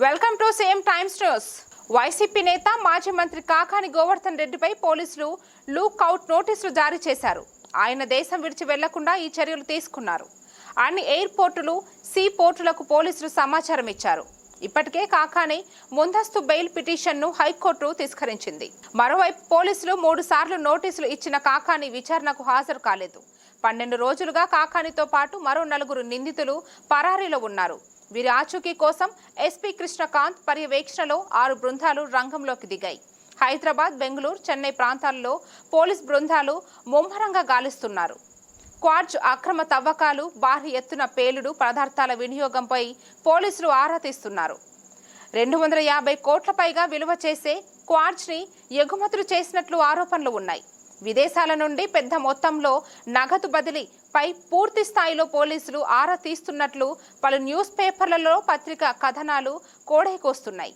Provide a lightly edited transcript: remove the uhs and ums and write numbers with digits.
Welcome to same times news. YCP నేత మాజీ మంత్రి కాకాని గోవర్ధన్ రెడ్డిపై పోలీసులు లుక్ అవుట్ నోటీసులు జారీ చేశారు. ఆయన దేశం విడిచి వెళ్లకుండా ఈ చర్యలు తీసుకున్నారు. అన్ని ఎయిర్పోర్టులు, సీ పోర్టులకు పోలీసులు సమాచారం ఇచ్చారు. ఇప్పటికే కాకాని ముందస్తు బెయిల్ పిటిషన్ను హైకోర్టు తిరస్కరించింది. మరోవైపు పోలీసులు 3 సార్లు నోటీసులు ఇచ్చిన కాకాని విచారణకు హాజరు కాలేదు. 12 రోజులుగా కాకానితో పాటు మరో 4 నిందితులు పరారీలో ఉన్నారు. వీరి ఆచూకీ కోసం ఎస్పీ కృష్ణకాంత్ పర్యవేక్షణలో 6 బృందాలు రంగంలోకి దిగాయి. హైదరాబాద్, బెంగళూరు, చెన్నై ప్రాంతాల్లో పోలీస్ బృందాలు ముమ్మరంగా గాలిస్తున్నారు. క్వార్జ్ అక్రమ తవ్వకాలు, భారీ ఎత్తున పేలుడు పదార్థాల వినియోగంపై పోలీసులు ఆరా తీస్తున్నారు. 250 కోట్ల పైగా విలువ చేసే క్వార్జ్ని ఎగుమతులు చేసినట్లు ఆరోపణలు ఉన్నాయి. విదేశాల నుండి పెద్ద మొత్తంలో నగదు బదిలీపై పూర్తి స్థాయిలో పోలీసులు ఆరా తీస్తున్నట్లు పలు న్యూస్ పేపర్లలో పత్రికా కథనాలు కోడైకొస్తున్నాయి.